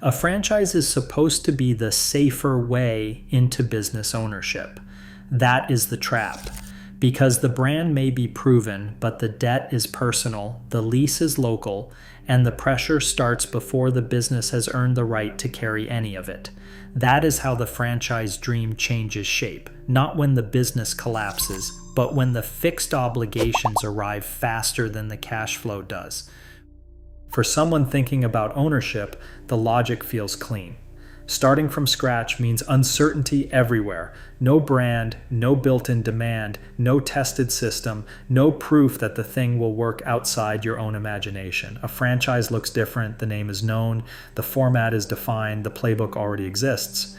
A franchise is supposed to be the safer way into business ownership. That is the trap. Because the brand may be proven, but the debt is personal, the lease is local, and the pressure starts before the business has earned the right to carry any of it. That is how the franchise dream changes shape, not when the business collapses, but when the fixed obligations arrive faster than the cash flow does. For someone thinking about ownership, the logic feels clean. Starting from scratch means uncertainty everywhere. No brand, no built-in demand, no tested system, no proof that the thing will work outside your own imagination. A franchise looks different, the name is known, the format is defined, the playbook already exists.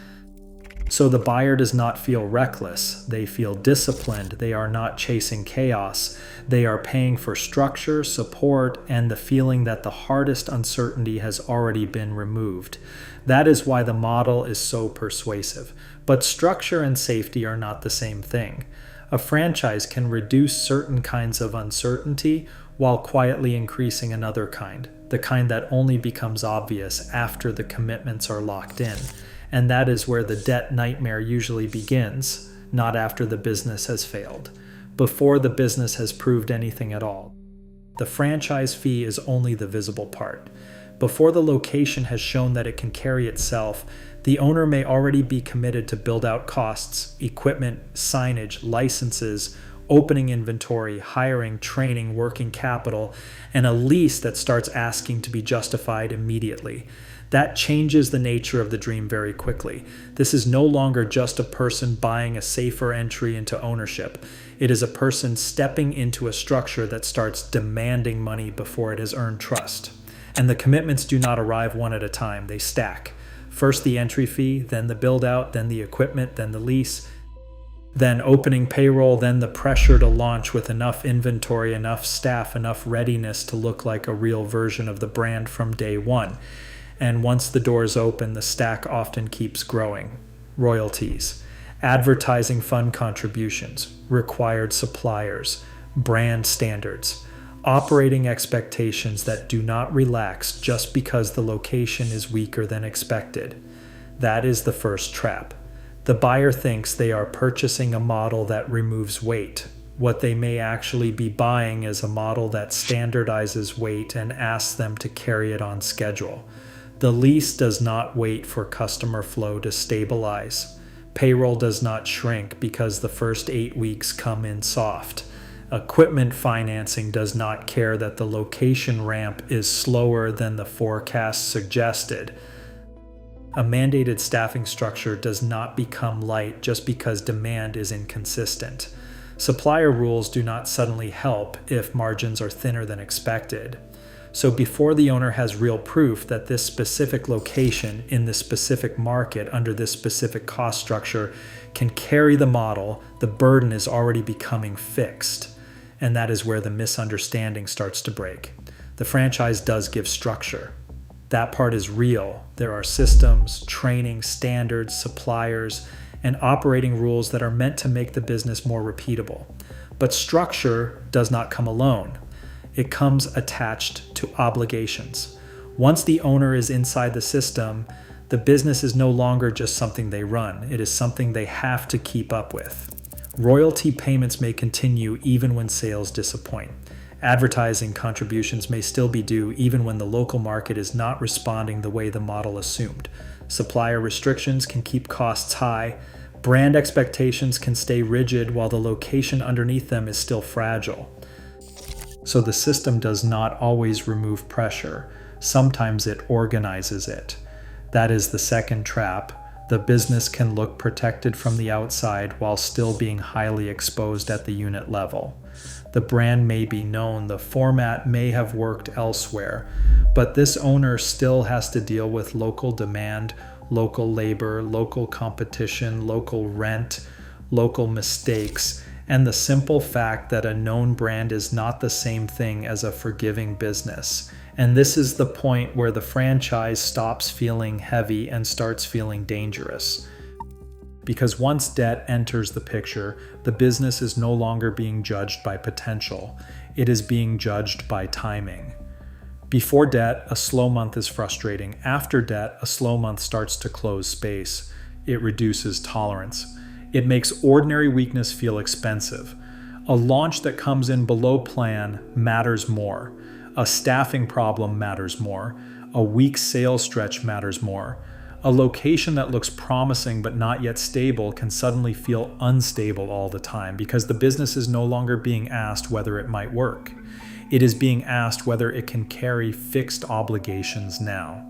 So the buyer does not feel reckless, they feel disciplined, they are not chasing chaos, they are paying for structure, support, and the feeling that the hardest uncertainty has already been removed. That is why the model is so persuasive. But structure and safety are not the same thing. A franchise can reduce certain kinds of uncertainty while quietly increasing another kind, the kind that only becomes obvious after the commitments are locked in. And that is where the debt nightmare usually begins, not after the business has failed, before the business has proved anything at all. The franchise fee is only the visible part. Before the location has shown that it can carry itself, the owner may already be committed to build out costs, equipment, signage, licenses, opening inventory, hiring, training, working capital, and a lease that starts asking to be justified immediately. That changes the nature of the dream very quickly. This is no longer just a person buying a safer entry into ownership. It is a person stepping into a structure that starts demanding money before it has earned trust. And the commitments do not arrive one at a time, they stack. First the entry fee, then the build out, then the equipment, then the lease, then opening payroll, then the pressure to launch with enough inventory, enough staff, enough readiness to look like a real version of the brand from day one. And once the doors open, the stack often keeps growing. Royalties, advertising fund contributions, required suppliers, brand standards, operating expectations that do not relax just because the location is weaker than expected. That is the first trap. The buyer thinks they are purchasing a model that removes weight. What they may actually be buying is a model that standardizes weight and asks them to carry it on schedule. The lease does not wait for customer flow to stabilize. Payroll does not shrink because the first 8 weeks come in soft. Equipment financing does not care that the location ramp is slower than the forecast suggested. A mandated staffing structure does not become light just because demand is inconsistent. Supplier rules do not suddenly help if margins are thinner than expected. So before the owner has real proof that this specific location in this specific market under this specific cost structure can carry the model, the burden is already becoming fixed. And that is where the misunderstanding starts to break. The franchise does give structure. That part is real. There are systems, training, standards, suppliers, and operating rules that are meant to make the business more repeatable. But structure does not come alone. It comes attached to obligations. Once the owner is inside the system, the business is no longer just something they run. It is something they have to keep up with. Royalty payments may continue even when sales disappoint. Advertising contributions may still be due even when the local market is not responding the way the model assumed. Supplier restrictions can keep costs high. Brand expectations can stay rigid while the location underneath them is still fragile. So the system does not always remove pressure. Sometimes it organizes it. That is the second trap. The business can look protected from the outside while still being highly exposed at the unit level. The brand may be known, the format may have worked elsewhere, but this owner still has to deal with local demand, local labor, local competition, local rent, local mistakes, and the simple fact that a known brand is not the same thing as a forgiving business. And this is the point where the franchise stops feeling heavy and starts feeling dangerous. Because once debt enters the picture, the business is no longer being judged by potential. It is being judged by timing. Before debt, a slow month is frustrating. After debt, a slow month starts to close space. It reduces tolerance. It makes ordinary weakness feel expensive. A launch that comes in below plan matters more. A staffing problem matters more. A weak sales stretch matters more. A location that looks promising but not yet stable can suddenly feel unstable all the time because the business is no longer being asked whether it might work. It is being asked whether it can carry fixed obligations now.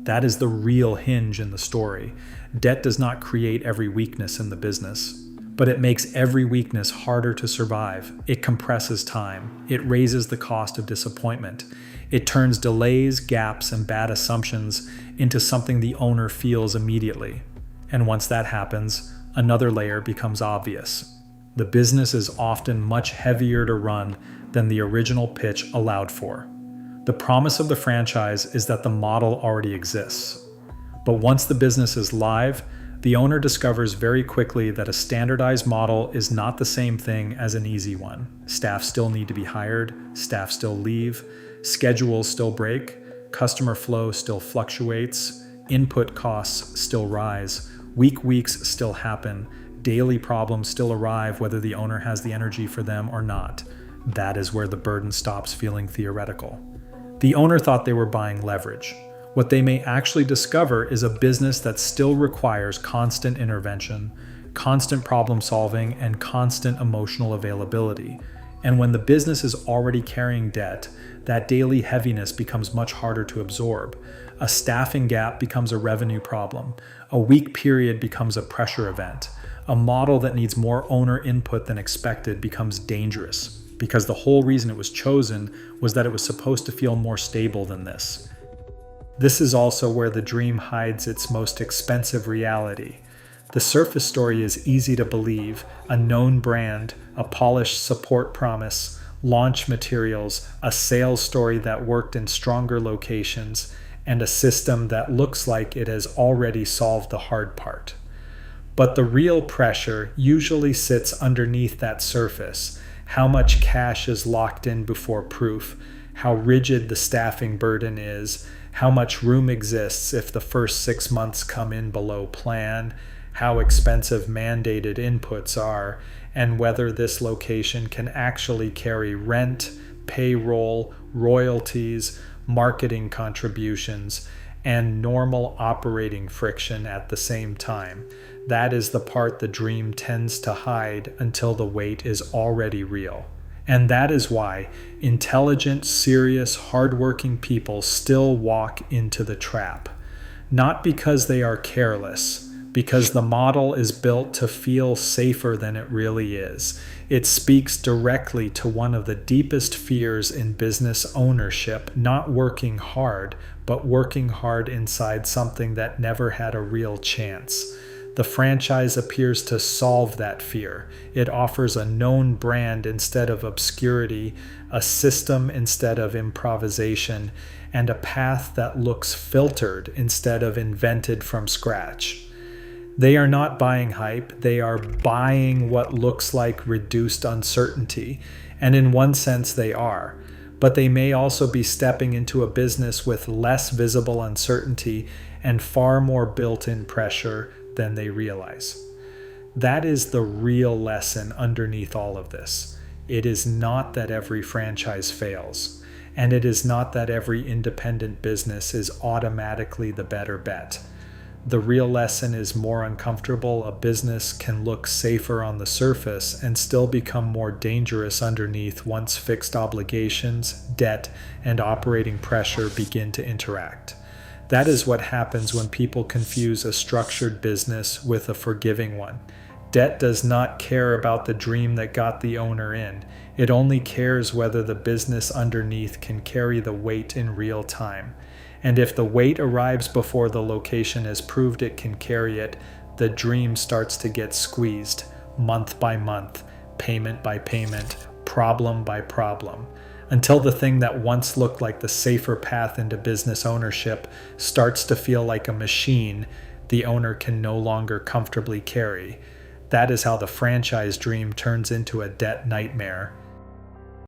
That is the real hinge in the story. Debt does not create every weakness in the business, but it makes every weakness harder to survive. It compresses time. It raises the cost of disappointment. It turns delays, gaps, and bad assumptions into something the owner feels immediately. And once that happens, another layer becomes obvious. The business is often much heavier to run than the original pitch allowed for. The promise of the franchise is that the model already exists. But once the business is live, the owner discovers very quickly that a standardized model is not the same thing as an easy one. Staff still need to be hired, staff still leave, schedules still break, customer flow still fluctuates, input costs still rise, weak weeks still happen, daily problems still arrive whether the owner has the energy for them or not. That is where the burden stops feeling theoretical. The owner thought they were buying leverage. What they may actually discover is a business that still requires constant intervention, constant problem solving, and constant emotional availability. And when the business is already carrying debt, that daily heaviness becomes much harder to absorb. A staffing gap becomes a revenue problem. A weak period becomes a pressure event. A model that needs more owner input than expected becomes dangerous, because the whole reason it was chosen was that it was supposed to feel more stable than this. This is also where the dream hides its most expensive reality. The surface story is easy to believe: a known brand, a polished support promise, launch materials, a sales story that worked in stronger locations, and a system that looks like it has already solved the hard part. But the real pressure usually sits underneath that surface. How much cash is locked in before proof, how rigid the staffing burden is, how much room exists if the first 6 months come in below plan, how expensive mandated inputs are, and whether this location can actually carry rent, payroll, royalties, marketing contributions, and normal operating friction at the same time. That is the part the dream tends to hide until the weight is already real. And that is why intelligent, serious, hardworking people still walk into the trap. Not because they are careless, because the model is built to feel safer than it really is. It speaks directly to one of the deepest fears in business ownership: not working hard, but working hard inside something that never had a real chance. The franchise appears to solve that fear. It offers a known brand instead of obscurity, a system instead of improvisation, and a path that looks filtered instead of invented from scratch. They are not buying hype, they are buying what looks like reduced uncertainty, and in one sense they are. But they may also be stepping into a business with less visible uncertainty and far more built-in pressure than they realize. That is the real lesson underneath all of this. It is not that every franchise fails, and it is not that every independent business is automatically the better bet. The real lesson is more uncomfortable. A business can look safer on the surface and still become more dangerous underneath once fixed obligations, debt, and operating pressure begin to interact. That is what happens when people confuse a structured business with a forgiving one. Debt does not care about the dream that got the owner in. It only cares whether the business underneath can carry the weight in real time. And if the weight arrives before the location has proved it can carry it, the dream starts to get squeezed, month by month, payment by payment, problem by problem, until the thing that once looked like the safer path into business ownership starts to feel like a machine the owner can no longer comfortably carry. That is how the franchise dream turns into a debt nightmare.